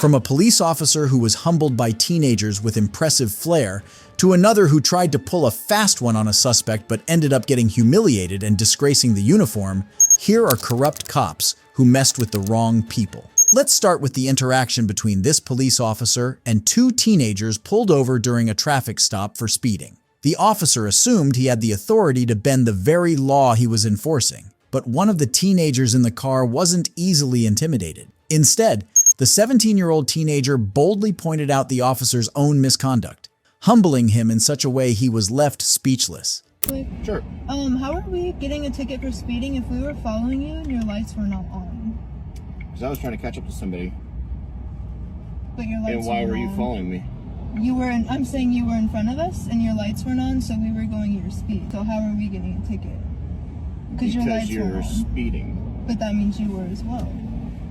From a police officer who was humbled by teenagers with impressive flair, to another who tried to pull a fast one on a suspect but ended up getting humiliated and disgracing the uniform, here are corrupt cops who messed with the wrong people. Let's start with the interaction between this police officer and two teenagers pulled over during a traffic stop for speeding. The officer assumed he had the authority to bend the very law he was enforcing, but one of the teenagers in the car wasn't easily intimidated. Instead, the 17-year-old teenager boldly pointed out the officer's own misconduct, humbling him in such a way he was left speechless. Sure. How are we getting a ticket for speeding if we were following you and your lights were not on? Because I was trying to catch up to somebody. But your lights And why were were you on. following me? I'm saying you were in front of us and your lights weren't on, so we were going your speed. So how are we getting a ticket? Because your lights you're were on. speeding. But that means you were as well.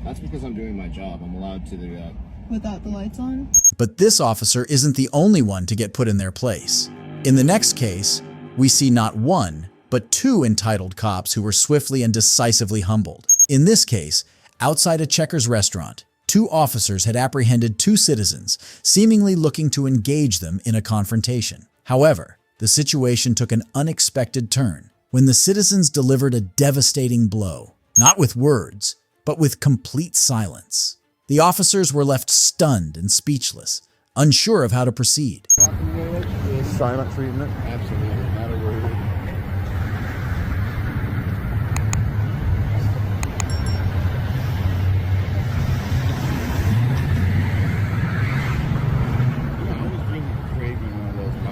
That's because I'm doing my job. I'm allowed to do that. Without the lights on? But this officer isn't the only one to get put in their place. In the next case, we see not one, but two entitled cops who were swiftly and decisively humbled. In this case, outside a Checkers restaurant, two officers had apprehended two citizens, seemingly looking to engage them in a confrontation. However, the situation took an unexpected turn when the citizens delivered a devastating blow, not with words, but with complete silence. The officers were left stunned and speechless, unsure of how to proceed. Silent treatment? Absolutely. Not a word.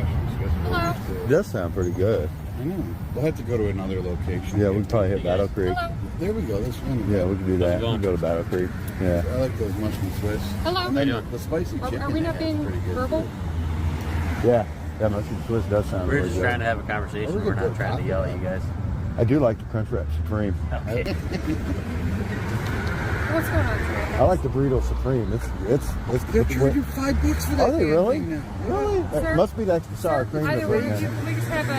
It does sound pretty good. I know. We'll have to go to another location. Yeah, we can probably hit Battle Creek. There we go. This one. Yeah, we can do that. We can go to Battle Creek. Yeah. I like those mushroom Swiss. Hello. And then the spicy chicken. Are we not being pretty good verbal? too. Yeah. That mushroom Swiss does sound We're really just good. trying to have a conversation. We're We're good not trying to yell at you guys. I do like the Crunchwrap Supreme. Okay. What's going on today? I like the Burrito Supreme. They're charging $5 for that. Are they damn really? thing now. Really? That Sir, must be the extra sour cream Either that's way, in there. can we just have a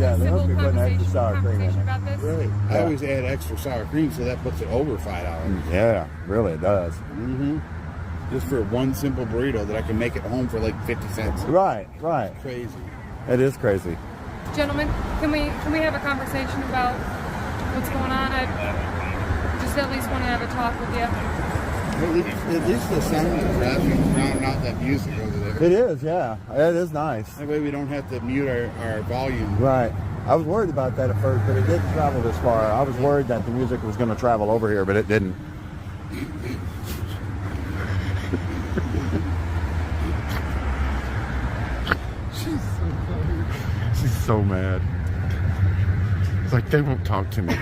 Yeah, they civil must be putting extra conversation, sour cream in about this? Right. I Yeah. always add extra sour cream, so that puts it over $5. Yeah, really, it does. Mm-hmm. Just for one simple burrito that I can make at home for like 50 cents. Right. Crazy. It is crazy. Gentlemen, can we have a conversation about what's going on? I just at least want to have a talk with you. At least the sound of traffic drowning out that music over there. It is, yeah. It is nice. That way we don't have to mute our volume. Right. I was worried about that at first, but it didn't travel this far. I was worried that the music was going to travel over here, but it didn't. She's so mad. It's like they won't talk to me.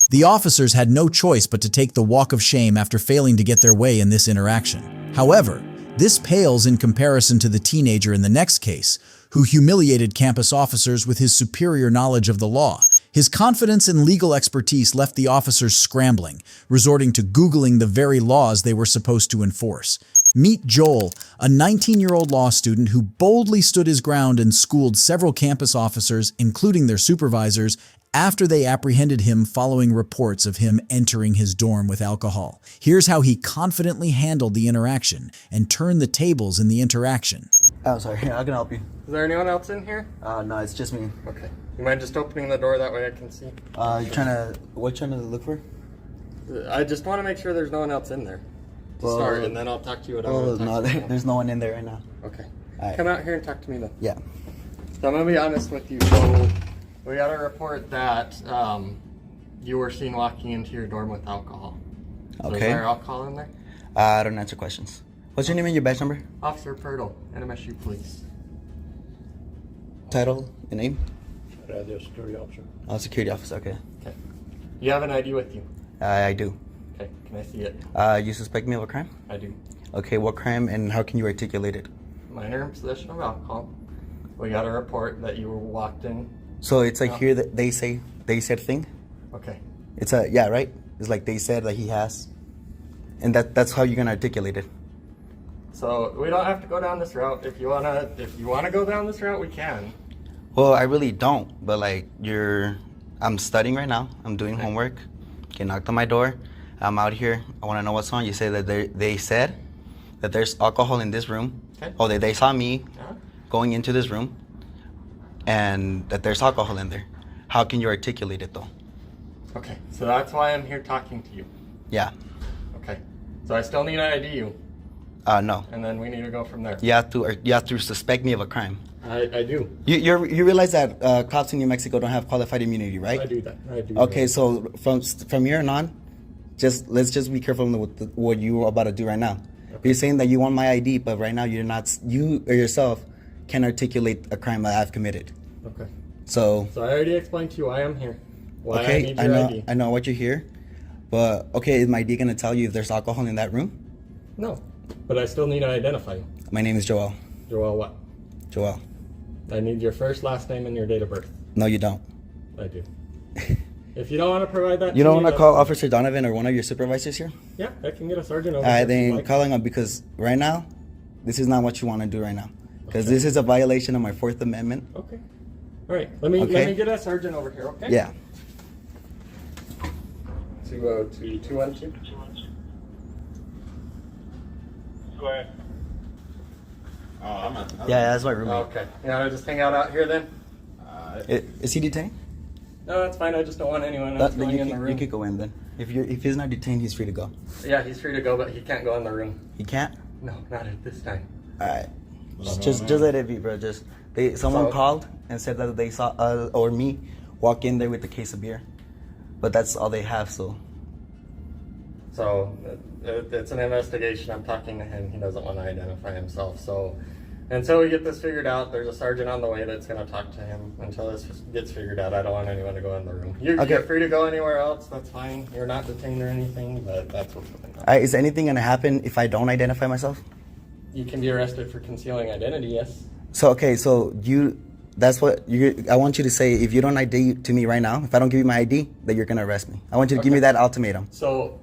The officers had no choice but to take the walk of shame after failing to get their way in this interaction. However, this pales in comparison to the teenager in the next case, who humiliated campus officers with his superior knowledge of the law. His confidence and legal expertise left the officers scrambling, resorting to Googling the very laws they were supposed to enforce. Meet Joel, a 19-year-old law student who boldly stood his ground and schooled several campus officers, including their supervisors, after they apprehended him following reports of him entering his dorm with alcohol. Here's how he confidently handled the interaction and turned the tables in the interaction. Oh, sorry. I can help you. Is there anyone else in here? No, it's just me. Okay. You mind just opening the door that way I can see? You what trying to look for? I just want to make sure there's no one else in there to Well, start, and then I'll talk to you. No, there's no one in there right now. Okay. All right. Come out here and talk to me then. Yeah. So I'm going to be honest with you. So we got a report that you were seen walking into your dorm with alcohol. So Okay. Is there alcohol in there? I don't answer questions. What's your name and your badge number? Officer Purtle, NMSU Police. Title and name? The security officer. Oh, security officer. Okay. Okay. You have an ID with you? I do. Okay. Can I see it? You suspect me of a crime? I do. Okay. What crime and how can you articulate it? Minor in possession of alcohol. We got a report that you were walked in. So it's like here that they said thing. Okay. It's yeah, right. It's like they said that he has, and that's how you're gonna articulate it. So we don't have to go down this route. If you wanna go down this route, we can. Well, I really don't, but like I'm studying right now. I'm doing homework. Get knocked on my door. I'm out here. I want to know what's on. You say that they said that there's alcohol in this room. Okay. Oh, they saw me Uh-huh. going into this room, and that there's alcohol in there. How can you articulate it though? Okay, so that's why I'm here talking to you. Yeah. Okay, so I still need to ID you, No. and then we need to go from there. You have to suspect me of a crime. I do. You realize that cops in New Mexico don't have qualified immunity, right? I do that. I do. Okay, that. so from here on, let's just be careful with what you're about to do right now. Okay. You're saying that you want my ID, but right now you or yourself can articulate a crime that I've committed. Okay. So So I already explained to you why I'm here. Why I okay, need I your know ID. I know what you're here, but okay, is my ID gonna tell you if there's alcohol in that room? No, but I still need to identify you. My name is Joel. Joel what? Joel. I need your first, last name, and your date of birth. No, you don't. I do. If you don't want to provide that, You don't me, want to that's call fine. Officer Donovan or one of your supervisors here? Yeah, I can get a sergeant over. All right, here if you'd then like. calling them because right now, this is not what you want to do right now. Because Okay. this is a violation of my Fourth Amendment. Okay. All right. Let me Okay. get a sergeant over here. Okay. Yeah. 202-212. Go ahead. Oh, I'm not. Yeah, that's my roommate. Okay. You want to just hang out here then? Is he detained? No, that's fine. I just don't want anyone else Then going you, in the you room. could go in then. If he's not detained, he's free to go. Yeah, he's free to go, but he can't go in the room. He can't. No, not at this time. All right. Just let it be, bro. Someone So- called and said that they saw us or me walk in there with a case of beer, but that's all they have. So So it's an investigation. I'm talking to him. He doesn't want to identify himself. So until we get this figured out, there's a sergeant on the way that's going to talk to him. Until this gets figured out, I don't want anyone to go in the room. You're free to go anywhere else. That's fine. You're not detained or anything, but that's what's going on. is anything gonna happen if I don't identify myself? You can be arrested for concealing identity, yes. So okay, so I want you to say if you don't ID to me right now, if I don't give you my ID, that you're gonna arrest me. I want you to give me Okay. that ultimatum. So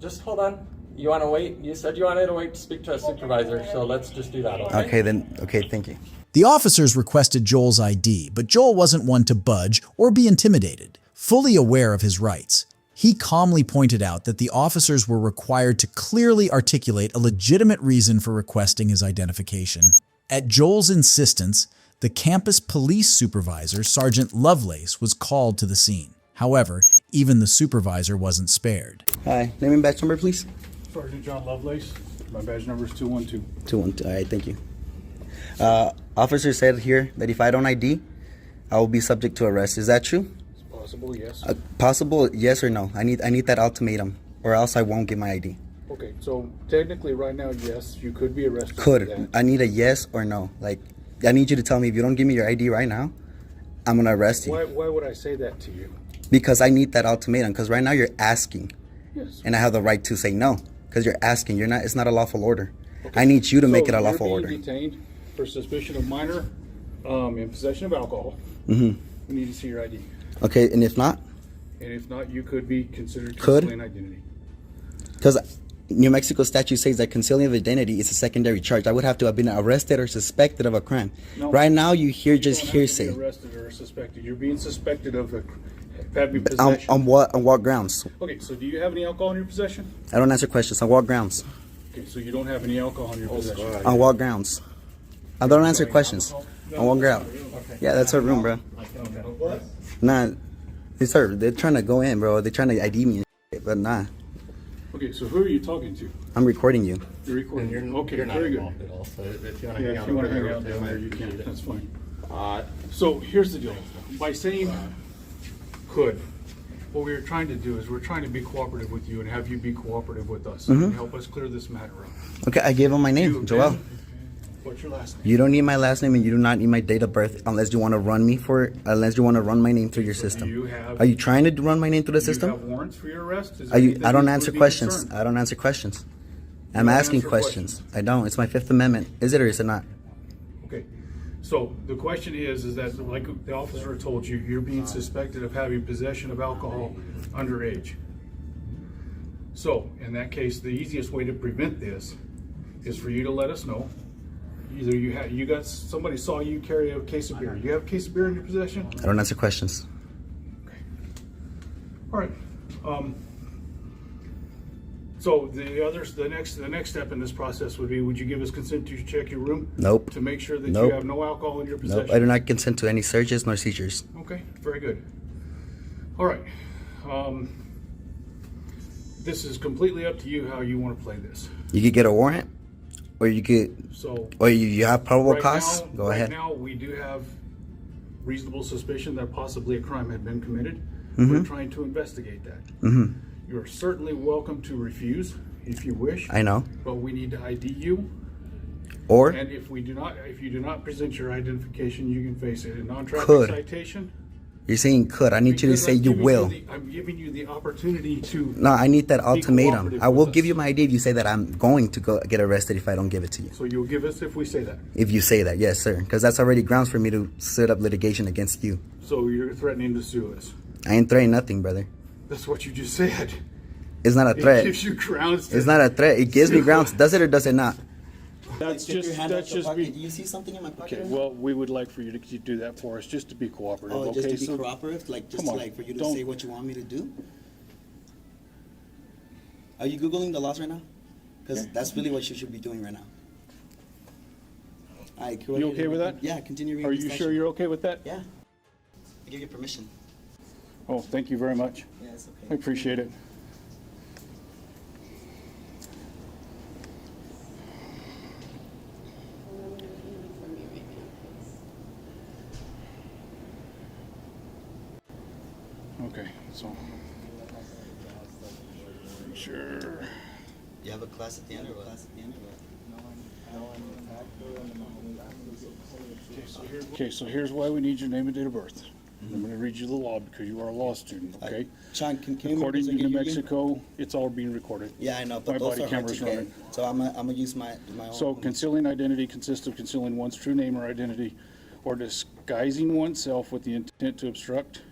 just hold on. You want to wait? You said you wanted to wait to speak to a supervisor, so let's just do that, okay? Okay, thank you. The officers requested Joel's ID, but Joel wasn't one to budge or be intimidated. Fully aware of his rights, he calmly pointed out that the officers were required to clearly articulate a legitimate reason for requesting his identification. At Joel's insistence, the campus police supervisor, Sergeant Lovelace, was called to the scene. However, even the supervisor wasn't spared. Hi, name and badge number, please. Sergeant John Lovelace. My badge number is 212. 212. All right, thank you. Officer said here that if I don't ID, I will be subject to arrest. Is that true? It's possible, yes. Possible, yes or no? I need that ultimatum, or else I won't get my ID. Okay, so technically right now, yes, you could be arrested for Could. that. I need a yes or no. Like, I need you to tell me if you don't give me your ID right now, I'm gonna arrest you. Why would I say that to you? Because I need that ultimatum. Because right now you're asking, Yes. and I have the right to say no. Because you're asking. You're not. It's not a lawful order. I need you to make it a lawful you're order. being detained for suspicion of minor in possession of alcohol. Mm-hmm. We need to see your ID. Okay, and if not, And if not, you could be considered Could? concealing identity. because New Mexico statute says that concealing of identity is a secondary charge. I would have to have been arrested or suspected of a crime. No. Right now, you hear just You don't have to hearsay. be arrested or suspected. You're being suspected of having On, possession. on what? On what grounds? Okay, so do you have any alcohol in your possession? I don't answer questions. On what grounds? Okay, so you don't have any alcohol in your possession. On what grounds? I don't answer questions. On what ground? Yeah, that's our room, bro. Nah, they're trying to go in, bro. They're trying to ID me and shit, but nah. Okay, so who are you talking to? I'm recording you. You're recording. And Okay, you're not very good. involved at all, so if you want to Yeah, hang if out you want over to hang there out with down there, him, you can. do that. That's fine. So here's the deal. By saying could, what we're trying to do is we're trying to be cooperative with you and have you be cooperative with us and help us clear this matter up. Okay, I gave him my name, You, Joel. Ben, what's your last name? You don't need my last name and you do not need my date of birth unless you want to run my name through your system. you have- Are you trying to run my name through the Do you system? have warrants for your arrest? Is there Are you? anything I don't we answer would be questions. concerned? I don't answer questions. I'm don't asking answer questions. questions. I don't. It's my Fifth Amendment. Is it or is it not? Okay, so the question is that like the officer told you, you're being suspected of having possession of alcohol underage. So in that case, the easiest way to prevent this is for you to let us know. Either you got somebody saw you carry a case of beer. You have a case of beer in your possession? I don't answer questions. All right. So the next step in this process would be, would you give us consent to check your room? Nope. To make sure that Nope. you have no alcohol in your possession? Nope. I do not consent to any searches nor seizures. Okay, very good. All right. This is completely up to you how you want to play this. You could get a warrant, or you could, So or you have probable right cause. now, Go right ahead. now, we do have reasonable suspicion that possibly a crime had been committed. Mm-hmm. We're trying to investigate that. You're certainly welcome to refuse if you wish. I know. But we need to ID you. Or And if you do not present your identification, you can face a non-traffic Could. citation. you're saying could. I need you to Because say I'm you giving will. I'm giving you the opportunity to. No, I need that ultimatum. cooperative I will with give us. you my ID if you say that I'm going to go get arrested if I don't give it to you. So you'll give us if we say that. If you say that, yes, sir. Because that's already grounds for me to set up litigation against you. So you're threatening to sue us. I ain't threatening nothing, brother. That's what you just said. It's not a It threat. gives you grounds. It's not a threat. It gives me grounds. Does it or does it not? That's Stick your just hand out that's your just pocket. be. Do you see something in my pocket? Okay. Well, we would like for you to do that for us, just to be cooperative. Oh, okay. just to be So- cooperative, like just Come on, like for you to don't- say what you want me to do. Are you googling the laws right now? Because that's really what you should be doing right now. All right, You okay with that? Yeah, continue reading. Are the you statute. sure you're okay with that? Yeah. I give you permission. Oh, thank you very much. Yeah, it's okay. I appreciate it. Okay, so. Sure. You have a class at the end or what? Okay, so here's why we need your name and date of birth. I'm going to read you the law because you are a law student, okay? Sean, can you According to make this New again? Mexico, it's all being recorded. Yeah, I know, but My those body are hard to camera's get. running. So I'm gonna use my own. So concealing identity consists of concealing one's true name or identity or disguising oneself with the intent to obstruct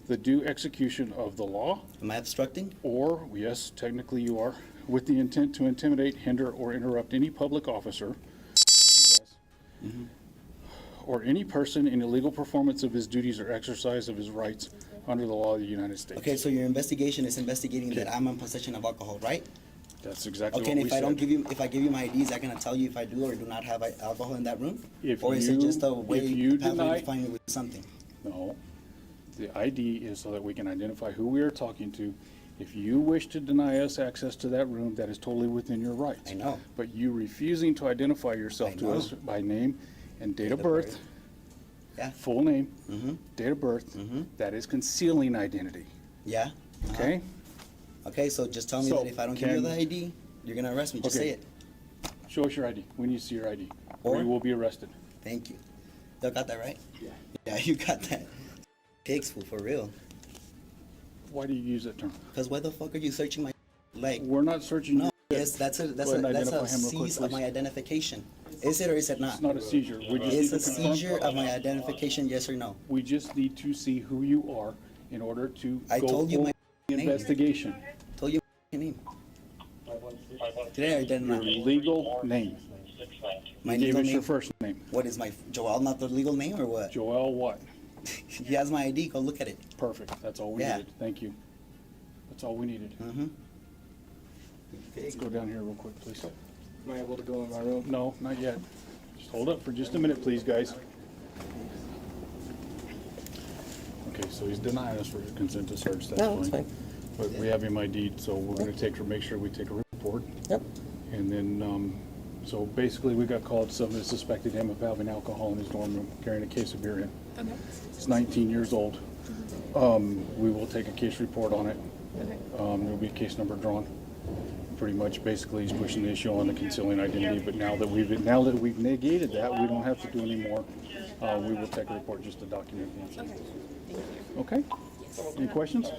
the due execution of the law, Am I obstructing? or, yes, technically you are, with the intent to intimidate, hinder, or interrupt any public officer, this is us, or any person in illegal performance of his duties or exercise of his rights under the law of the United States. Okay, so your investigation is investigating that I'm in possession of alcohol, right? That's exactly Okay, what and we if I don't said. if I give you my ID, is that gonna tell you if I do or do not have alcohol in that room? If Or is it you- just a if way you pathway deny- to find me with something? No. The ID is so that we can identify who we are talking to. If you wish to deny us access to that room, that is totally within your rights. I know. But you refusing to identify yourself I to know. us by name and date of of birth, birth. Yeah. full name, Mm-hmm. date of birth, Mhm. that is concealing identity, Yeah? Uh-huh. okay? Okay, so just tell me So, that if I don't give you can- the ID, you're gonna arrest me. Just Okay. say it. Show us your ID. We need to see your ID. Or Or- you will be arrested. Thank you. You got that right? Yeah. Yeah, you got that. Pigs, fool, for real. Why do you use that term? Because why the fuck are you searching my leg? We're not searching No, your yes, that's a Go ahead and identify him real quick, seize of please. my identification. Is it or is it not? It's not a seizure. We just Is need a to confirm. seizure of my identification, yes or no? We just need to see who you are in order to I go told you for my the name. investigation. Told you my name. Did I or did I Your not? legal name. My Give legal us your name? first name. What is my, Joel not the legal name or what? Joel what? He has my ID, go look at it. Perfect. That's all we Yeah. needed. Thank you. That's all we needed. Mm-hmm. Let's go down here real quick, please. Am I able to go in my room? No, not yet. Just hold up for just a minute, please, guys. Okay, so he's denying us for consent to search. That's No, that's fine. But we have him ID'd, so we're gonna make sure we take a report. Yep. And then, so basically, we got called, somebody suspected him of having alcohol in his dorm room, carrying a case of beer in. Okay. He's 19 years old. We will take a case report on it. There'll be a case number drawn. Pretty much, basically, he's pushing the issue on the concealing identity, but now that we've negated that, we don't have to do any more. We will take a report just to document the incident. Okay? Any questions?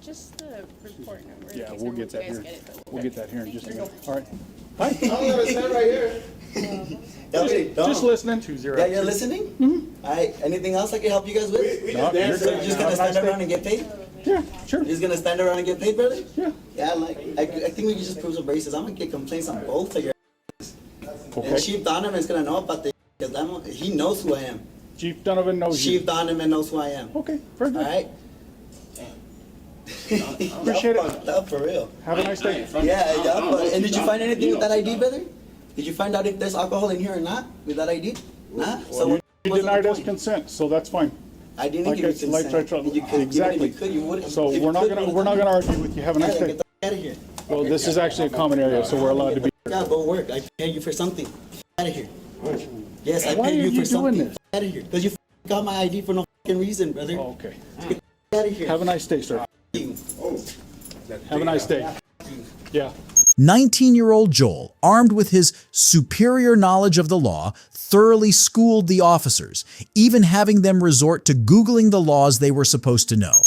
Just the report number. Yeah, in case we'll once get that you guys here. get it, but We'll get that here in just a minute. All right. I'm gonna stand right here. Just listening. Yeah, you're listening? Mm-hmm. All right, anything else I can help you guys with? We No, just danced. So you're just gonna stand around and get paid? Yeah, sure. You're just gonna stand around and get paid, brother? Yeah. Yeah, I think we can just prove some braces. I'm gonna get complaints on both of your. And Okay. Chief Donovan's gonna know about this, because he knows who I am. Chief Donovan knows you. Chief Donovan knows who I am. Okay, very All good. right? Appreciate it. Up for real. Have a nice day. Yeah, and did you find anything with that ID, brother? Did you find out if there's alcohol in here or not with that ID? Nah. So You denied us consent, so that's fine. I didn't Like give you it's like consent. You could, exactly. Even if you could, you wouldn't. So If you we're not could, gonna you we're not would've gonna done argue with you. Have a nice it. day. Get the out of here. Well, this is actually a common area, so we're allowed to be. Yeah, go work. I pay you for something. Out of here. Yes, I Why pay are you you for doing something. this? Out of here. Because you got my ID for no fucking reason, brother. Oh, okay. Out of here. Have a nice day, sir. Have a nice day. Yeah. 19-year-old Joel, armed with his superior knowledge of the law, thoroughly schooled the officers, even having them resort to Googling the laws they were supposed to know.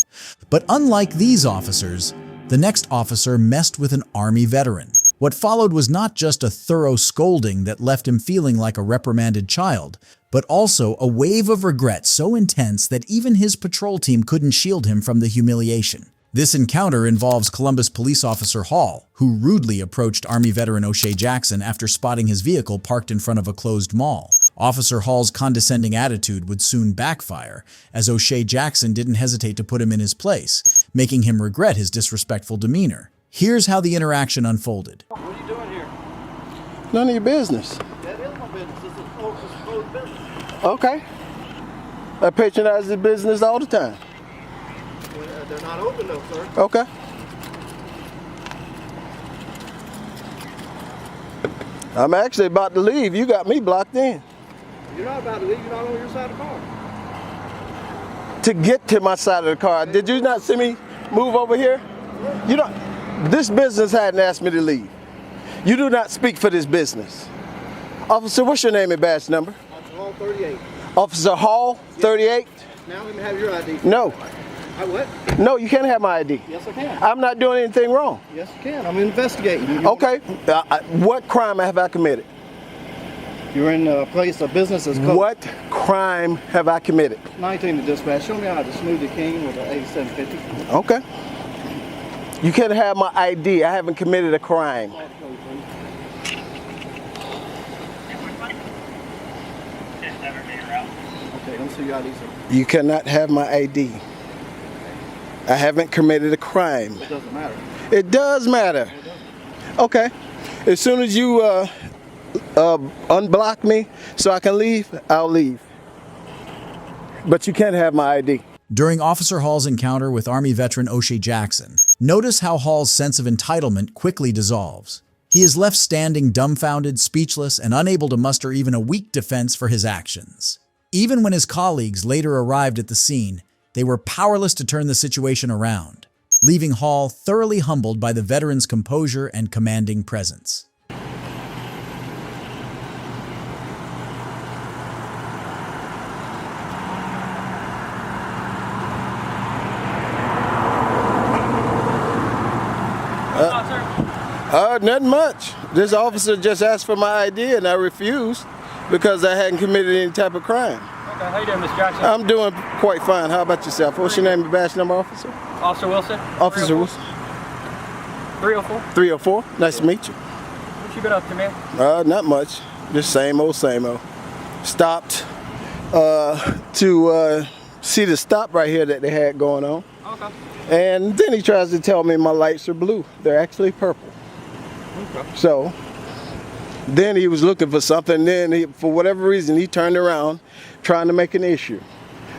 But unlike these officers, the next officer messed with an Army veteran. What followed was not just a thorough scolding that left him feeling like a reprimanded child, but also a wave of regret so intense that even his patrol team couldn't shield him from the humiliation. This encounter involves Columbus police officer Hall, who rudely approached Army veteran O'Shea Jackson after spotting his vehicle parked in front of a closed mall. Officer Hall's condescending attitude would soon backfire, as O'Shea Jackson didn't hesitate to put him in his place, making him regret his disrespectful demeanor. Here's how the interaction unfolded. What are you doing here? None of your business. That is my business. This is closed business. Okay. I patronize the business all the time. Well, they're not open though, sir. Okay. I'm actually about to leave. You got me blocked in. You're not about to leave. You're not on your side of the car. To get to my side of the car, did you not see me move over here? You don't. This business hadn't asked me to leave. You do not speak for this business. Officer, what's your name and badge number? Officer Hall 38. Officer Hall, 38? Now let me have your ID. No. I what? No, you can't have my ID. Yes, I can. I'm not doing anything wrong. Yes, you can. I'm investigating. Okay. What crime have I committed? You're in a place of business that's closed. What crime have I committed? 19 to dispatch. Show me how to smoothie king with an 8750. Okay. You can't have my ID. I haven't committed a crime. Okay, let me see your ID, sir. You cannot have my ID. I haven't committed a crime. It doesn't matter. It does matter. Okay. As soon as you unblock me so I can leave, I'll leave. But you can't have my ID. During Officer Hall's encounter with Army veteran O'Shea Jackson, notice how Hall's sense of entitlement quickly dissolves. He is left standing dumbfounded, speechless, and unable to muster even a weak defense for his actions. Even when his colleagues later arrived at the scene, they were powerless to turn the situation around, leaving Hall thoroughly humbled by the veteran's composure and commanding presence. Nothing much. This officer just asked for my ID and I refused because I hadn't committed any type of crime. Okay, how you doing, Mr. Jackson? I'm doing quite fine. How about yourself? What's your name and badge number, officer? Officer Wilson. Officer Wilson. 304. 304. Nice to meet you. What you been up to, man? Not much. Just same old, same old. Stopped to see the stop right here that they had going on. Okay. And then he tries to tell me my lights are blue. They're actually purple. Okay. So then he was looking for something. Then for whatever reason, he turned around trying to make an issue.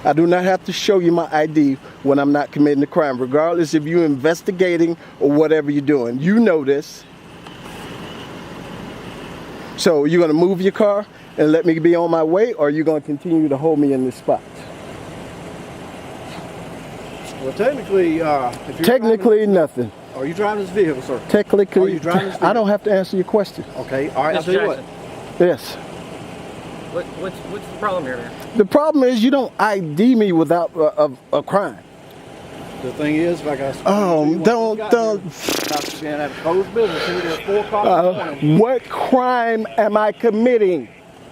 I do not have to show you my ID when I'm not committing a crime, regardless if you're investigating or whatever you're doing. You know this. So you're going to move your car and let me be on my way, or are you going to continue to hold me in this spot? Well, technically, if you're Technically, nothing. Are you driving this vehicle, sir? Technically, Are you driving this vehicle? I don't have to answer your question. Okay, all right, I'll Mr. tell you what. Jackson, Yes. what's the problem here, man? The problem is you don't ID me without a crime. The thing is, if I got Don't. About being at a closed business here at 4 o'clock in the morning. What crime am I committing?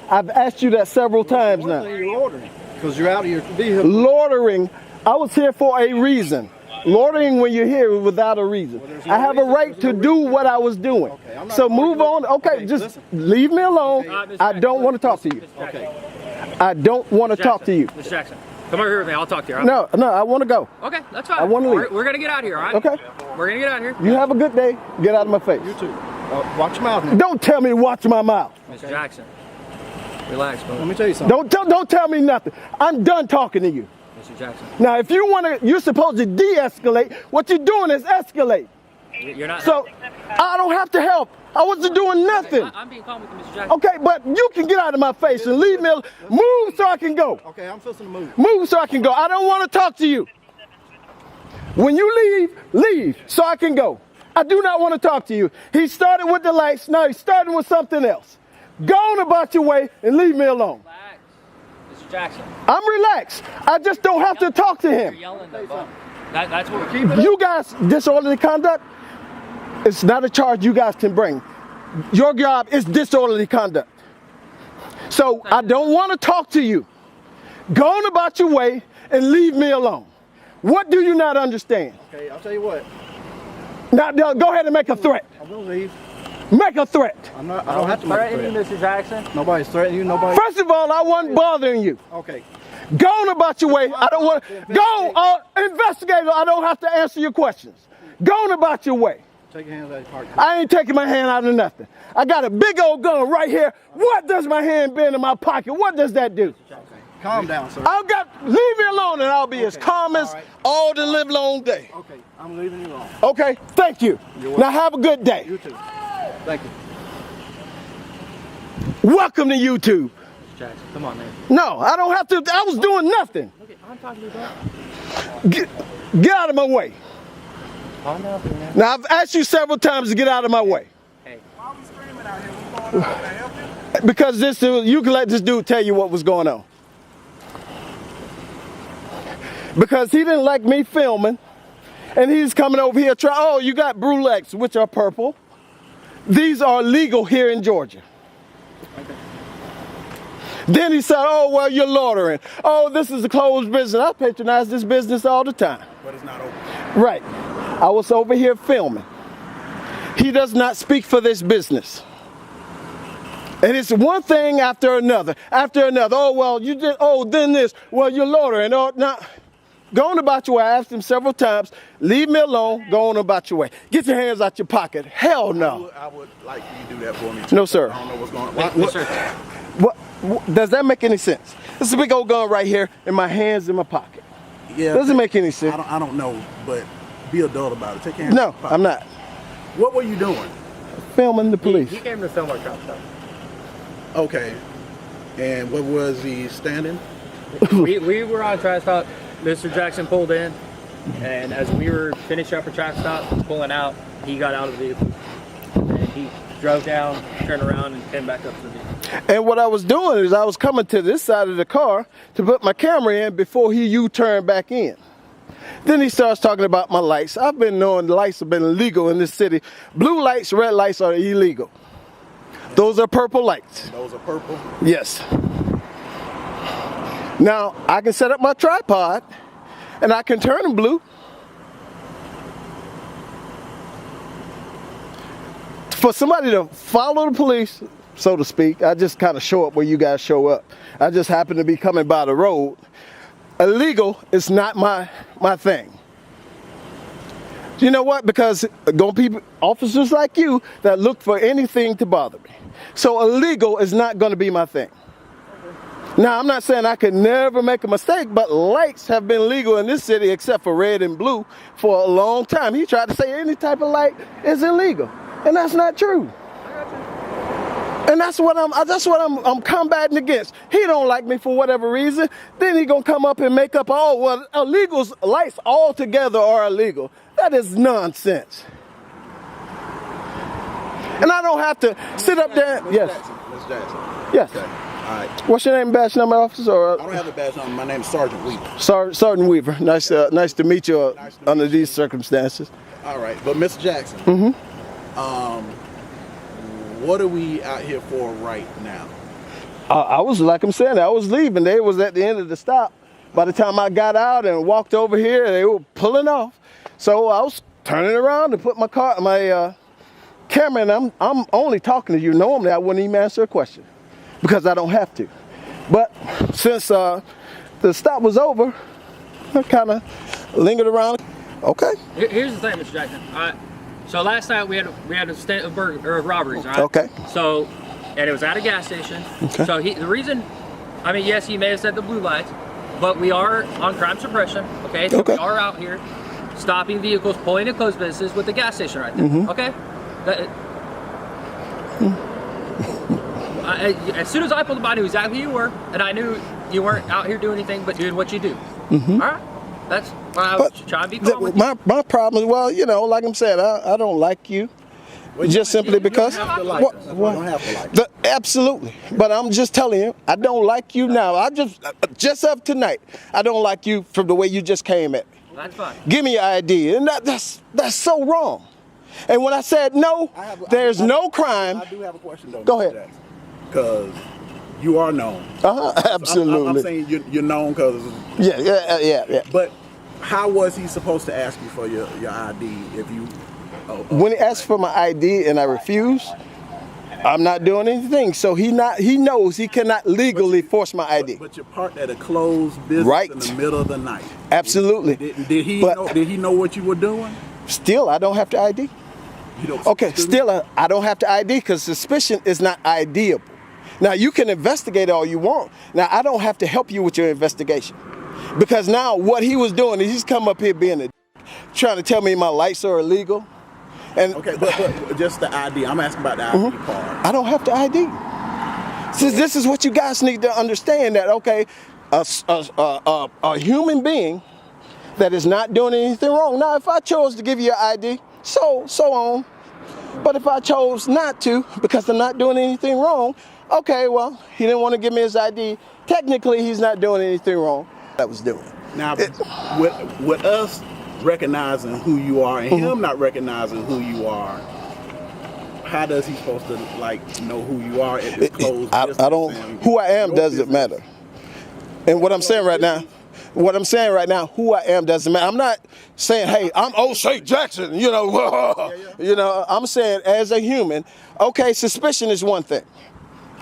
I've asked you that several times One now. thing you're ordering, because you're out of your vehicle. Loitering. I was here for a reason. Loitering when you're here without a reason. there's no I have a reason. right There's to no do reason. what I was doing. Okay, I'm not So gonna move argue on. with- Okay, okay, just listen. leave me alone. Mr. I don't Jackson, want to talk to you. Okay. I don't want to talk to you. Mr. Jackson, Come over here with me. I'll talk to you. No, I want to go. Okay, that's fine. I want to leave. We're gonna get out of here, all right? Okay. We're gonna get out of here. You have a good day. Get out of my face. You too. Watch your mouth now. Don't tell me to watch my mouth. Mr. Jackson, relax, bro. Let me tell you something. Don't tell me nothing. I'm done talking to you. Mr. Jackson. Now, if you want to, you're supposed to de-escalate. What you're doing is escalate. You're not. So I don't have to help. I wasn't doing nothing. I'm being calm with you, Mr. Jackson. Okay, but you can get out of my face and leave me. Move so I can go. Okay, I'm fixing to move. Move so I can go. I don't want to talk to you. When you leave so I can go. I do not want to talk to you. He started with the lights. Now he's starting with something else. Go on about your way and leave me alone. Relax. Mr. Jackson. I'm relaxed. I just don't have to talk to him. You're yelling though, bro. That's what we're keeping. You guys, disorderly conduct, it's not a charge you guys can bring. Your job is disorderly conduct. So I don't want to talk to you. Go on about your way and leave me alone. What do you not understand? Okay, I'll tell you what. Now go ahead and make a threat. I'm gonna leave. Make a threat. I don't have to make a threaten you, threat. Mr. Jackson. Nobody's threatening you. Nobody. First of all, I wasn't bothering you. Okay. Go on about your way. I don't want to. Go, investigator. I don't have to answer your questions. Go on about your way. Take your hands out of your pocket. I ain't taking my hand out of nothing. I got a big old gun right here. What does my hand been in my pocket? What does that do? Okay. Calm down, sir. Leave me alone and I'll be as calm as all the live long day. Okay, I'm leaving you alone. Okay, thank you. Now have a good day. You too. Thank you. Welcome to YouTube. Jackson, come on, man. No, I don't have to. I was doing nothing. Okay, I'm talking to you, bro. Get out of my way. Calm down, man. Now I've asked you several times to get out of my way. Hey. Why are we screaming out here? What's going on? Can I help you? Because you can let this dude tell you what was going on. Because he didn't like me filming, and he's coming over here oh, you got brulettes, which are purple. These are legal here in Georgia. Okay. Then he said, oh, well, you're loitering. Oh, this is a closed business. I patronize this business all the time. But it's not open. Right. I was over here filming. He does not speak for this business. And it's one thing after another, Oh, well, you did, then this. Well, you're loitering. Oh, now, go on about your way. I asked him several times, leave me alone, go on about your way. Get your hands out your pocket. Hell no. I would like you to do that for me. No, sir. I don't know what's going on. Yes, sir. What, does that make any sense? This is a big old gun right here, and my hands in my pocket. Yeah. Doesn't make any sense. I don't know, but be adult about it. Take your hands out your pocket. I'm not. What were you doing? Filming the police. He came to film our trap stop. Okay. And what was he standing? we were on trap stop. Mr. Jackson pulled in, and as we were finishing up a trap stop, pulling out, he got out of the vehicle. And he drove down, turned around, and came back up to the vehicle. And what I was doing is I was coming to this side of the car to put my camera in before he U-turned back in. Then he starts talking about my lights. I've been knowing lights have been illegal in this city. Blue lights, red lights are illegal. Those are purple lights. Those are purple? Yes. Now, I can set up my tripod and I can turn them blue. For somebody to follow the police, so to speak, I just kind of show up where you guys show up. I just happen to be coming by the road. Illegal is not my thing. You know what? Because going to be officers like you that look for anything to bother me. So illegal is not going to be my thing. Now, I'm not saying I could never make a mistake, but lights have been legal in this city except for red and blue for a long time. He tried to say any type of light is illegal, and that's not true. And that's what I'm combating against. He don't like me for whatever reason. Then he gonna come up and make up, oh, well, illegals, lights altogether are illegal. That is nonsense. And I don't have to sit up there. Yes. Ms. Jackson. Yes. Okay. All right. What's your name, badge number, officer? Or, I don't have a badge number. My name is Sergeant Weaver. Sergeant Weaver. Nice to meet you under these circumstances. All right. But Mr. Jackson, what are we out here for right now? I was, like I'm saying, I was leaving. They was at the end of the stop. By the time I got out and walked over here, they were pulling off. So I was turning around to put my camera in. I'm only talking to you. Normally, I wouldn't even answer a question because I don't have to. But since the stop was over, I kind of lingered around. Okay. Here's the thing, Mr. Jackson. So last night we had a stint of robberies, right? Okay. So, and it was at a gas station. Okay. So the reason, I mean, yes, he may have said the blue lights, but we are on crime suppression. Okay. So Okay. we are out here stopping vehicles, pulling in closed businesses with the gas station right there. Okay. As soon as I pulled up, I knew exactly who you were, and I knew you weren't out here doing anything but doing what you do. All right. That's why I was trying to be calm with you. My problem is, well, you know, like I'm saying, I don't like you. Just simply because. You don't have to like us. You don't have to like us. Absolutely. But I'm just telling you, I don't like you now. I just of tonight, I don't like you from the way you just came at me. That's fine. Give me your ID. And that's so wrong. And when I said no, there's no crime. I do have a question though. Go ahead. Because you are known. Absolutely. I'm saying you're known because. Yeah. But how was he supposed to ask you for your ID if you? When he asked for my ID and I refused, I'm not doing anything. So he knows he cannot legally force my ID. But you're parked at a closed business Right. in the middle of the night. Absolutely. Did he know what you were doing? Still, I don't have to ID. You don't, Okay, still, I don't have to ID because suspicion is not IDable. Now, you can investigate all you want. Now, I don't have to help you with your investigation. Because now what he was doing is he's come up here being a trying to tell me my lights are illegal. And okay, but just the ID. I'm asking about the ID part. I don't have to ID. Since this is what you guys need to understand that, okay, a human being that is not doing anything wrong. Now, if I chose to give you your ID, so on. But if I chose not to, because I'm not doing anything wrong, okay, well, he didn't want to give me his ID. Technically, he's not doing anything wrong. I was doing. Now, with us recognizing who you are and him not recognizing who you are, how does he supposed to know who you are at this closed business? I don't. Who I am doesn't matter. And what I'm saying right now, who I am doesn't matter. I'm not saying, hey, I'm O'Shea Jackson. You know, I'm saying as a human. Okay, suspicion is one thing.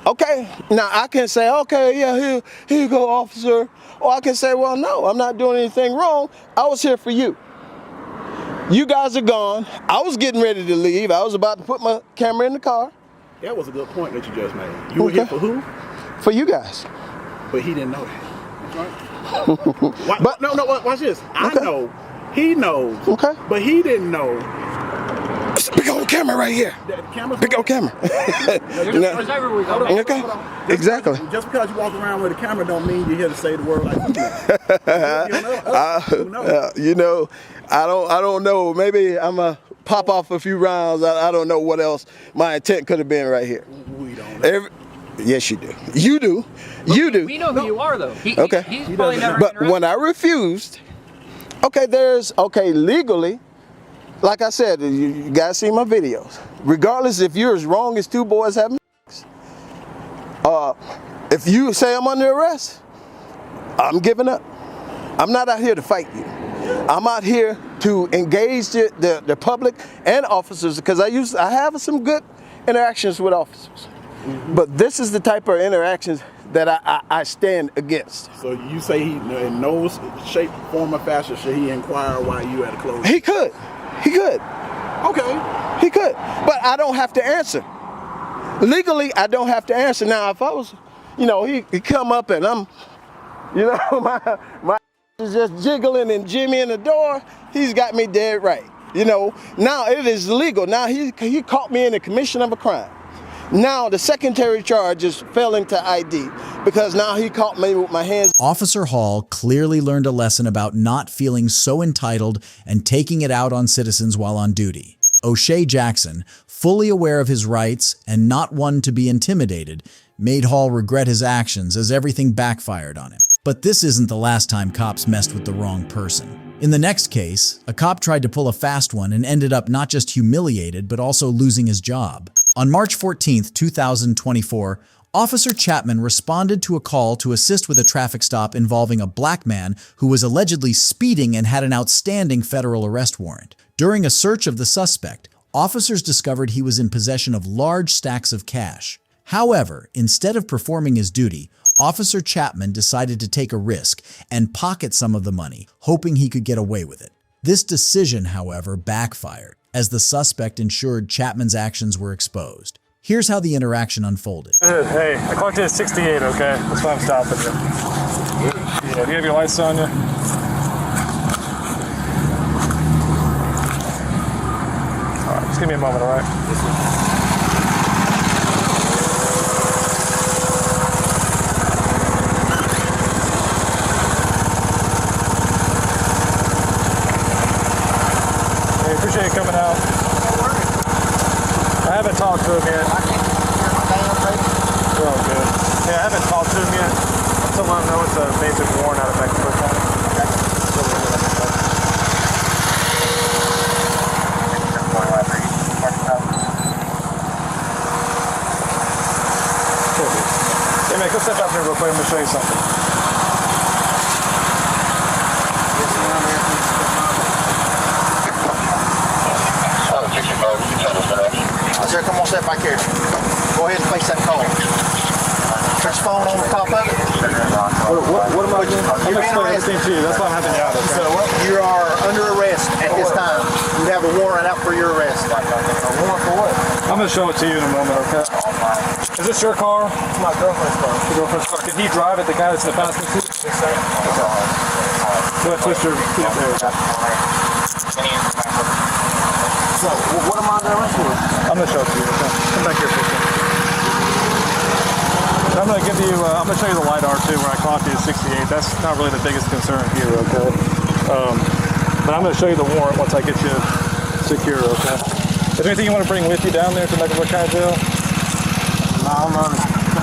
Okay, now I can say, okay, yeah, here you go, officer. Or I can say, well, no, I'm not doing anything wrong. I was here for you. You guys are gone. I was getting ready to leave. I was about to put my camera in the car. That was a good point that you just made. You were here for who? For you guys. But he didn't know that. But no, watch this. I know. He knows. Okay. But he didn't know. It's a big old camera right here. Big old camera. There's everywhere we go. Okay. Exactly. Just because you walk around with a camera don't mean you're here to say the word like you know, I don't know. Maybe I'm a pop off a few rounds. I don't know what else my intent could have been right here. We don't know. Yes, you do. You do. You do. We know who you are, though. He's Okay. probably never. But when I refused, legally, like I said, you guys see my videos. Regardless if you're as wrong as two boys having sex, if you say I'm under arrest, I'm giving up. I'm not out here to fight you. I'm out here to engage the public and officers because I have some good interactions with officers. But this is the type of interactions that I stand against. So you say he, in no shape, form, or fashion, should he inquire why you at a closed? He could. Okay. He could. But I don't have to answer. Legally, I don't have to answer. Now, if I was, he come up and I'm, my is just jiggling and Jimmy in the door, he's got me dead right. Now it is legal. Now he caught me in the commission of a crime. Now the secondary charge is failing to ID because now he caught me with my hands. Officer Hall clearly learned a lesson about not feeling so entitled and taking it out on citizens while on duty. O'Shea Jackson, fully aware of his rights and not one to be intimidated, made Hall regret his actions as everything backfired on him. But this isn't the last time cops messed with the wrong person. In the next case, a cop tried to pull a fast one and ended up not just humiliated, but also losing his job. On March 14, 2024, Officer Chapman responded to a call to assist with a traffic stop involving a black man who was allegedly speeding and had an outstanding federal arrest warrant. During a search of the suspect, officers discovered he was in possession of large stacks of cash. However, instead of performing his duty, Officer Chapman decided to take a risk and pocket some of the money, hoping he could get away with it. This decision, however, backfired, as the suspect ensured Chapman's actions were exposed. Here's how the interaction unfolded. Hey, I clocked in at 68, okay? That's why I'm stopping you. Yeah, do you have your lights on you? Alright, just give me a moment, alright? Hey, appreciate you coming out. I haven't talked to him yet. Oh, good. Yeah, I haven't talked to him yet. I'm still letting him know it's a basic warrant out of Mexico County. Hey man, go step out here real quick. I'm gonna show you something. Sir, come on, step back here. Go ahead and face that call. Put your phone on the top of it. What am I doing? I'm explaining everything to you. That's why I'm having you out. Okay? So you are under arrest at this time. You have a warrant out for your arrest. A warrant for what? I'm going to show it to you in a moment, okay? Is this your car? It's my girlfriend's car. Your girlfriend's car. Can he drive it, the guy that's in the passenger seat? Yes, sir. Go ahead, twist your feet up there. So, what am I under arrest for? I'm going to show it to you, okay? Come back here for a second. I'm going to give you, I'm going to show you the LiDAR too, where I clocked you at 68. That's not really the biggest concern here, okay? But I'm going to show you the warrant once I get you secure, okay? Is there anything you want to bring with you down there to Mexico County Jail? No,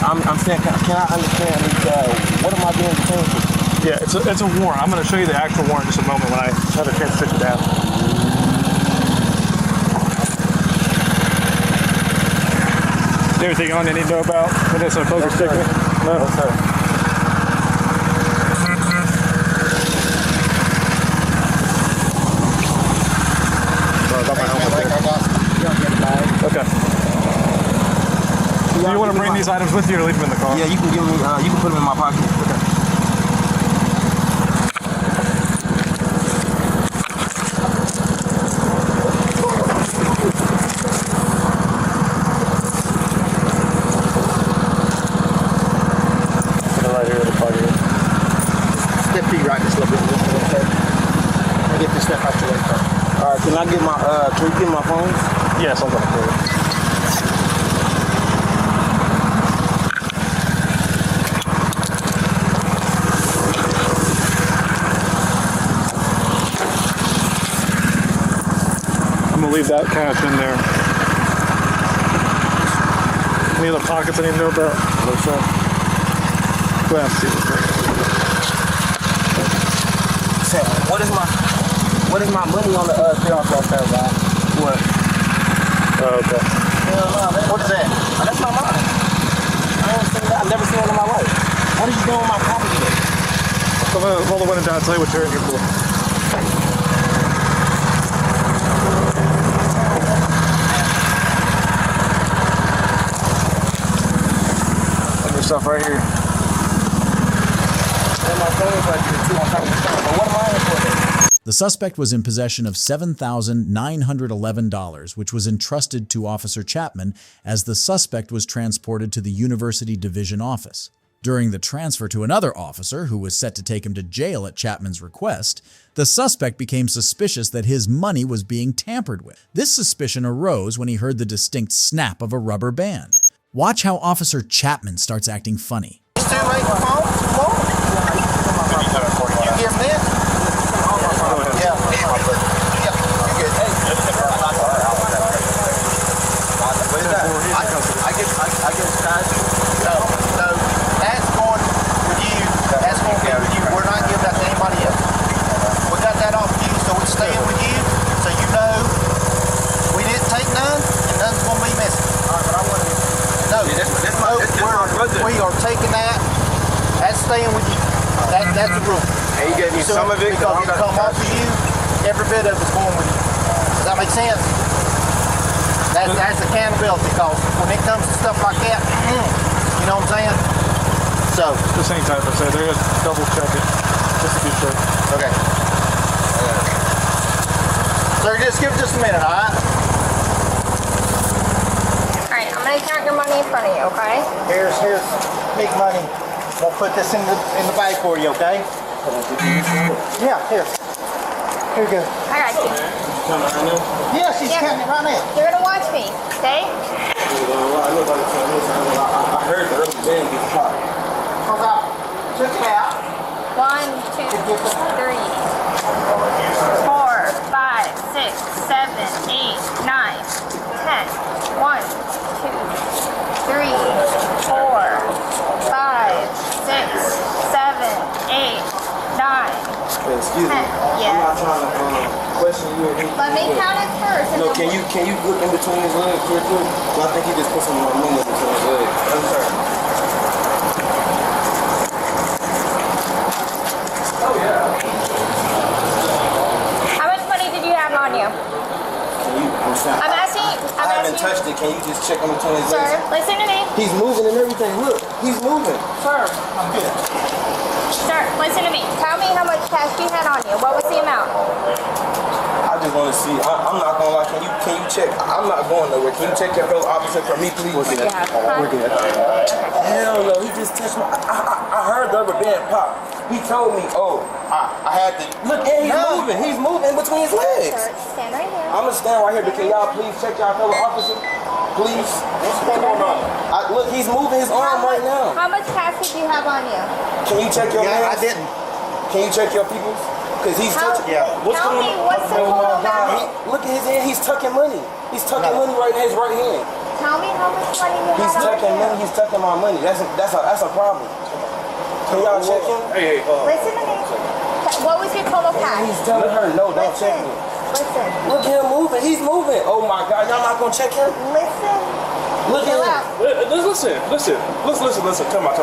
I'm saying, can I understand what am I being detained for? Yeah, it's a warrant. I'm going to show you the actual warrant in just a moment when I have a chance to sit you down. Anything on you need to know about? When it's a poker stick? No? No, sir. Sorry about my helmet. Okay. Do you want to bring these items with you or leave them in the car? Yeah, you can give me, you can put them in my pocket. Okay. Can you get my phone? Yes, I'm going to put it. I'm going to leave that cash in there. Any other pockets I need to know about? No, sir. Go ahead and see this. What is my money on the clearance right there, guy? What? Oh, okay. What is that? Oh, that's not mine. I don't see that. I've never seen it in my life. What are you doing with my property? I'm going to roll the window down and tell you what you're in here for. Put your stuff right here. And my phone's right here too. But what am I in for? The suspect was in possession of $7,911, which was entrusted to Officer Chapman as the suspect was transported to the University Division office. During the transfer to another officer, who was set to take him to jail at Chapman's request, the suspect became suspicious that his money was being tampered with. This suspicion arose when he heard the distinct snap of a rubber band. Watch how Officer Chapman starts acting funny. You still make the phone? You give this? Yeah. I get cash. No, that's going with you. That's going to be with you. We're not giving that to anybody else. We got that off you, so it's staying with you. So you know we didn't take none, and none's going to be missing. No, we are taking that. That's staying with you. That's the rule. And you getting some of it? Because it come off of you, every bit of it's going with you. Does that make sense? That's accountability, because when it comes to stuff like that, you know what I'm saying? So So It's the same type. I said they're gonna double check it just to be sure. okay. Sir, just give it just a minute, all right? All right, I'm gonna count your money in front of you, okay? Here's big money. We'll put this in the bag for you, okay? Yeah, here. Here you go. I got you. Yeah, she's counting it right now. You're gonna watch me, okay? I heard the early band get popped. Check it out. 1, 2, 3, 4, 5, 6, 7, 8, 9, 10. 1, 2, 3, 4, 5, 6, 7, 8, 9. Excuse me. Yeah. I'm not trying to question you. Let me count it first. No, can you look in between his legs real quick? Well, I think he just put some more money in between his legs. I'm sorry. Oh yeah. How much money did you have on you? I'm asking. I haven't touched it. Can you just check in between his legs? Sir, listen to me. He's moving and everything. Look, he's moving. Sir, I'm good. Sir, listen to me. Tell me how much cash you had on you. What was the amount? I just want to see. I'm not gonna lie. Can you check? I'm not going nowhere. Can you check your fellow officer for me, please? We're good. Hell no. He just touched my. I heard the rubber band pop. He told me, oh, I had to look. And he's moving. He's moving between his legs. Sir, stand right here. I'm gonna stand right here, but can y'all please check y'all fellow officer? Please. Stand right here. Look, he's moving his arm right now. How much cash did you have on you? Can you check your Yeah, I hands? didn't. Can you check your people's? Because he's touching. What's Tell going me on? what's the total amount. Look at his hand. He's tucking money. He's tucking money right in his right hand. Tell me how much money you He's had on tucking you. money. He's tucking my money. That's a problem. Can y'all check him? Hey, Listen to me. What was your total cash? He's telling her no. Don't check me. Listen. Look at him moving. He's moving. Oh my God. Y'all not gonna check him? Listen. Look at him. Listen. Come on.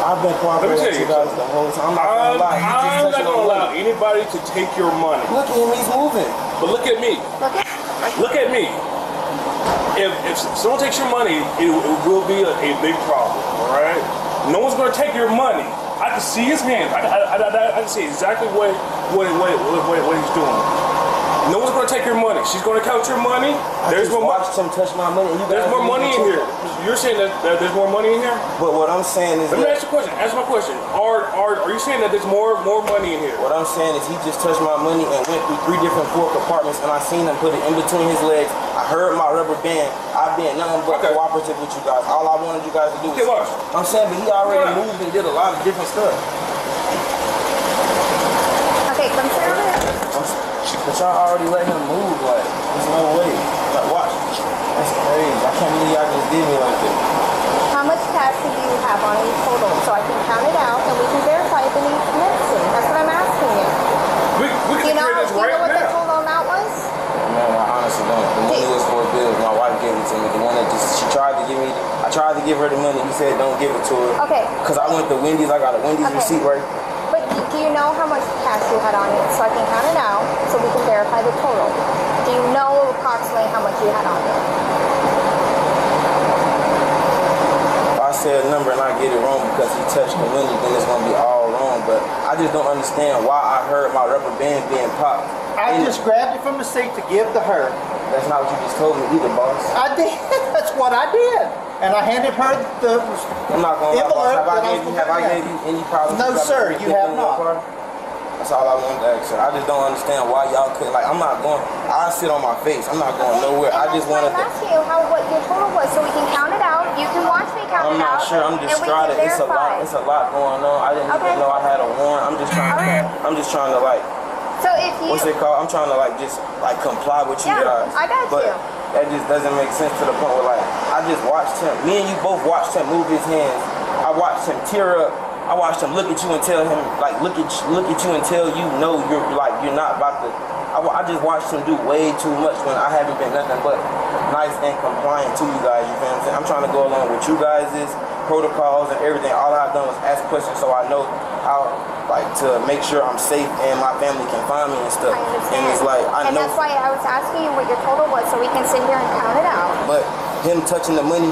I've been cooperating with you guys the whole time. I'm I'm not gonna allow anybody to take your money. Look at him. He's moving. But look at me. Look at me. If someone takes your money, it will be a big problem. All right. No one's gonna take your money. I can see his hands. I can see exactly what he's doing. No one's gonna take your money. She's gonna count your money. There's more money. Watched him touch my money. There's more money in here. You're saying that there's more money in here? But what I'm saying is, let me ask you a question. Answer my question. Are you saying that there's more money in here? What I'm saying is he just touched my money and went through 3 different floor compartments, and I seen him put it in between his legs. I heard my rubber band. I've been nothing but cooperative with you guys. All I wanted you guys to do was. I'm saying, but he already moved and did a lot of different stuff. Okay, come sit over here. But y'all already let him move. Like, there's no way. Like, watch. That's crazy. I can't believe y'all just did me like that. How much cash do you have on you total? So I can count it out and we can verify if it needs missing. That's what I'm asking you. We can You know this right what the now. total amount was? Man, I honestly don't. The money was for a bill. My wife gave it to me. The one that she tried to give me. I tried to give her the money. He said, don't give it to her. Okay. Because I went to Wendy's. I got a Wendy's receipt right. But do you know how much cash you had on you so I can count it out so we can verify the total? Do you know approximately how much you had on you? If I say a number and I get it wrong because he touched the money, then it's going to be all wrong. But I just don't understand why I heard my rubber band being popped. I just grabbed it from the seat to give to her. That's not what you just told me either, boss. I did. That's what I did. And I handed her the I'm not going to lie, envelope. have I gave you any problems? No, sir, you have not. That's all I wanted to ask, sir. I just don't understand why y'all couldn't. Like, I'm not going. I sit on my face. I'm not going nowhere. I just wanted to. I'm asking you what your total was so we can count it out. You can watch me count I'm it not out. sure. I'm distraught. It's a lot. It's a lot going on. I didn't even know I had a warrant. I'm just trying. I'm just trying to like. So if you. What's it called? I'm trying to like just like comply with you guys. I got but you. That just doesn't make sense to the point where like I just watched him. Me and you both watched him move his hands. I watched him tear up. I watched him look at you and tell him like look at you until you know you're not about to. I just watched him do way too much when I haven't been nothing but nice and compliant to you guys. You feel what I'm saying? I'm trying to go along with you guys' protocols and everything. All I've done was ask questions so I know how like to make sure I'm safe and my family can find me and stuff. I understand. And it's like I and know. that's why I was asking you what your total was so we can sit here and count it out. But him touching the money,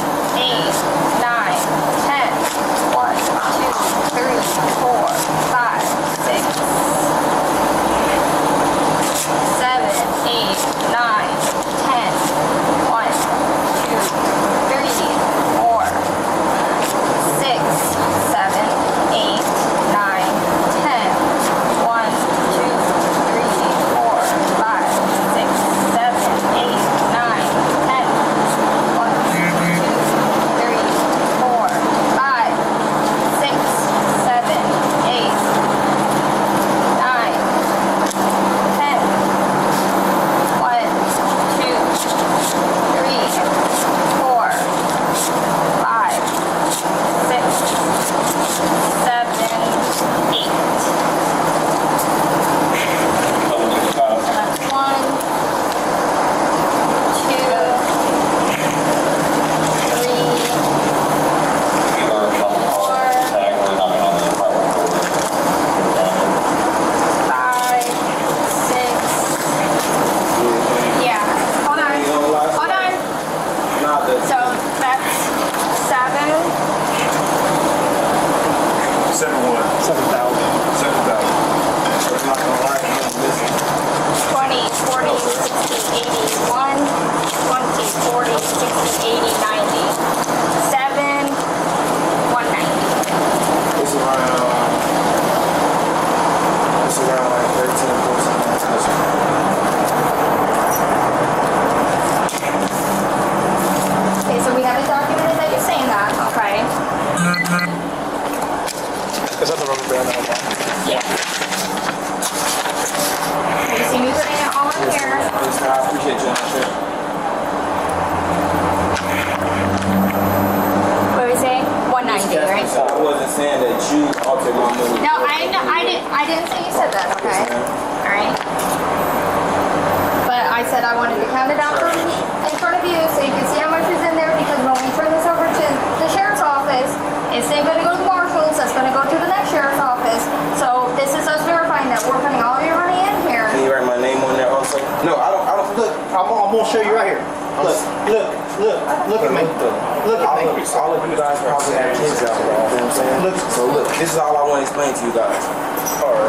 8, 9, 10. 1, 2, 3, 4, 5, 6, 7, 8, 9, 10. 1, 2, 3, 4, 6, 7, 8, 9, 10. 1, 2, 3, 4, 5, 6, 7, 8, 9, 10. 1, 2, 3, 4, 5, 6, 7, 8, 9, 10. 1, 2, 3, 4, 5, 6, 7, 8. That's 1, 2, 5, 6. Yeah. Hold on. Hold on. So that's 7. 20, 40, 60, 80, 1, 20, 40, 60, 80, 90. 7, 190. It's around like 13, 14. Okay, so we haven't documented that you're saying that, okay? Is that the rubber band that I'm on? Yeah. You see me putting it all in here. I appreciate you. What are we saying? 190, right? I wasn't saying that you altered my mood. No, I didn't say you said that, okay? Alright. But I said I wanted to count it out from in front of you so you can see how much is in there, because when we turn this over to the sheriff's office, it's then going to go to the marshals, that's going to go to the next sheriff's office. So this is us verifying that we're putting all of your money in here. Can you write my name on there also? No, I don't look. I'm gonna show you right here. Look at me. Look at me. All of you guys probably have kids out there, you know what I'm saying? Look. So look, this is all I want to explain to you guys.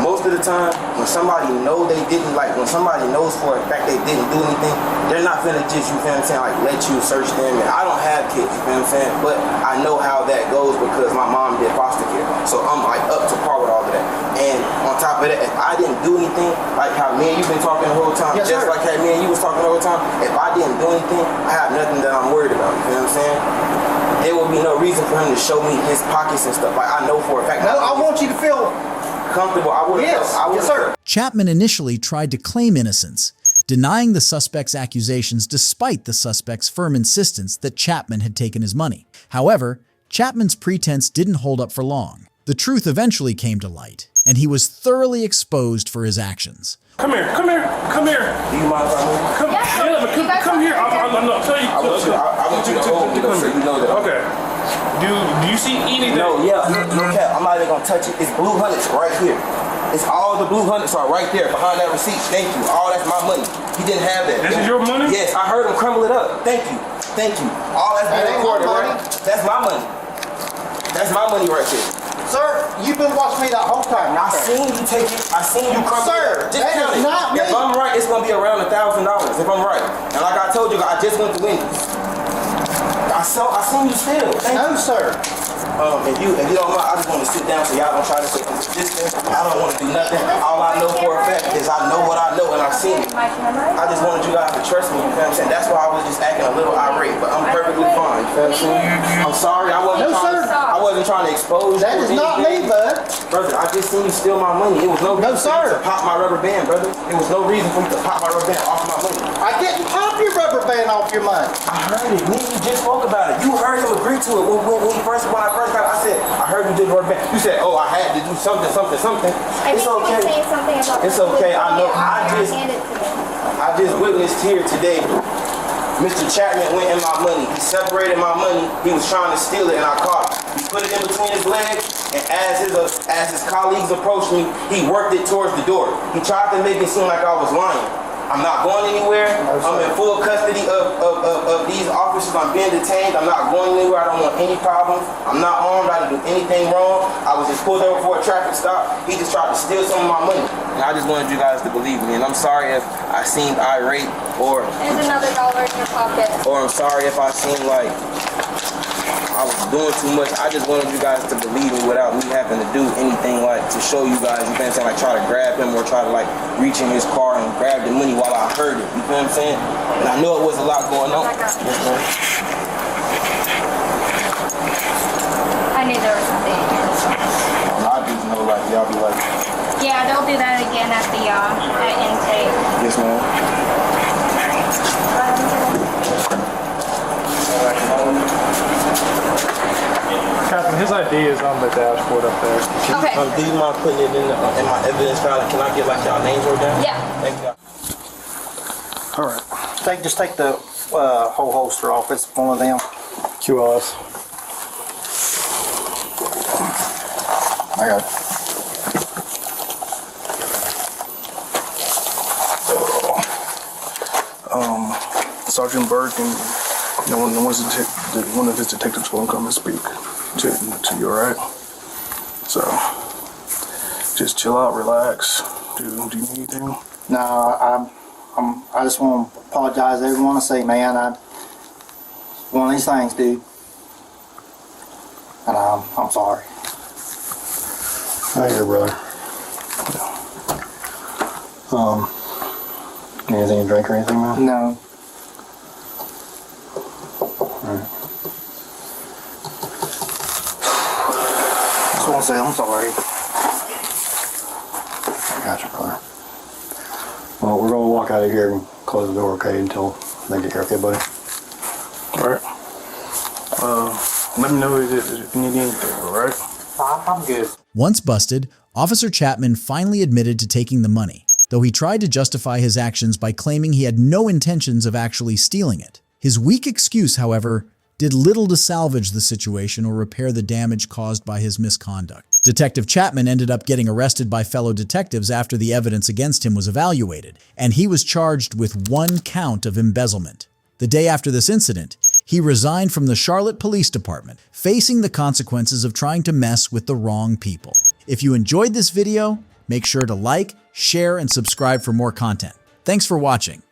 Most of the time, when somebody know they didn't, like when somebody knows for a fact they didn't do anything, they're not finna just, you feel what I'm saying, like let you search them. And I don't have kids, you feel what I'm saying? But I know how that goes because my mom did foster care. So I'm like up to par with all of that. And on top of that, if I didn't do anything, like how me and you been talking the whole time, Yes, just sir. like how me and you was talking the whole time, if I didn't do anything, I have nothing that I'm worried about, you feel what I'm saying? There would be no reason for him to show me his pockets and stuff. Like I know for a fact. No, I want you to feel comfortable. I would. Yes, yes, sir. Chapman initially tried to claim innocence, denying the suspect's accusations despite the suspect's firm insistence that Chapman had taken his money. However, Chapman's pretense didn't hold up for long. The truth eventually came to light, and he was thoroughly exposed for his actions. Come here. Do you mind if I move? Come here. I'll tell you. I want you to hold me though, so you know that. Okay. Do you see anything? No, yeah, no cap. I'm not even gonna touch it. It's blue hundreds right here. It's all the blue hundreds are right there behind that receipt. Thank you. All that's my money. He didn't have that. This is your money? Yes, I heard him crumble it up. Thank you. All that's been recorded, right? That's my money. That's my money right there. Sir, you've been watching me that whole time. I seen you take it. I seen you crumble Sir, it. Just that count is it. not me. If I'm right, it's gonna be around $1,000. If I'm right, and like I told you, I just went to Wendy's. I seen you steal. No, sir. If you don't mind, I just want to sit down so y'all don't try to say consistent. I don't want to do nothing. All I know for a fact is I know what I know and I've seen it. I just wanted you guys to trust me, you feel what I'm saying? That's why I was just acting a little irate, but I'm perfectly fine, you feel what I'm saying? I'm sorry, I wasn't trying to expose you. That is not me, bud. Brother, I just seen you steal my money. It was no reason for you to pop my rubber band, brother. It was no reason for you to pop my rubber band off my money. I didn't pop your rubber band off your money. I heard it. Me and you just spoke about it. You heard him agree to it. When I first got it, I said, I heard you did rubber band. You said, oh, I had to do something. I It's think okay. you were saying something about It's okay. I know. hand it to me. I just witnessed here today. Mr. Chapman went in my money. He separated my money. He was trying to steal it, and I caught him. He put it in between his legs, and as his colleagues approached me, he worked it towards the door. He tried to make it seem like I was lying. I'm not going anywhere. I'm in full custody of these officers. I'm being detained. I'm not going anywhere. I don't want any problems. I'm not armed. I didn't do anything wrong. I was just pulled over for a traffic stop. He just tried to steal some of my money. And I just wanted you guys to believe me. And I'm sorry if I seemed irate or... There's another $1 in your pocket. Or I'm sorry if I seemed like I was doing too much. I just wanted you guys to believe me without me having to do anything like to show you guys, you know what I'm saying, like try to grab him or try to like reach in his car and grab the money while I heard it, you know what I'm saying? And I know it was a lot going on. Yes, ma'am. I knew there was something in here. I just know like y'all be like, Yeah, they'll do that again at the at intake. yes, ma'am. Captain, his ID is on the dashboard up there. Okay. Do you mind putting it in my evidence file? Can I get like y'all names wrote down? Yeah. Thank you. All right. Just take the whole holster off. It's one of them. QLS. I got it. Sergeant Burke and one of his detectives will come and speak to you, all right? So, just chill out, relax. Do you need anything? No, I just want to apologize to everyone and say, man, one of these things, dude. And I'm sorry. I hear, brother. Anything to drink or anything, man? No. Alright. Just want to say I'm sorry. I got you, brother. Well, we're going to walk out of here and close the door, okay, until they get here, okay, buddy? Alright. Let me know if you need anything, alright? I'm good. Once busted, Officer Chapman finally admitted to taking the money, though he tried to justify his actions by claiming he had no intentions of actually stealing it. His weak excuse, however, did little to salvage the situation or repair the damage caused by his misconduct. Detective Chapman ended up getting arrested by fellow detectives after the evidence against him was evaluated, and he was charged with 1 count of embezzlement. The day after this incident, he resigned from the Charlotte Police Department, facing the consequences of trying to mess with the wrong people. If you enjoyed this video, make sure to like, share, and subscribe for more content. Thanks for watching.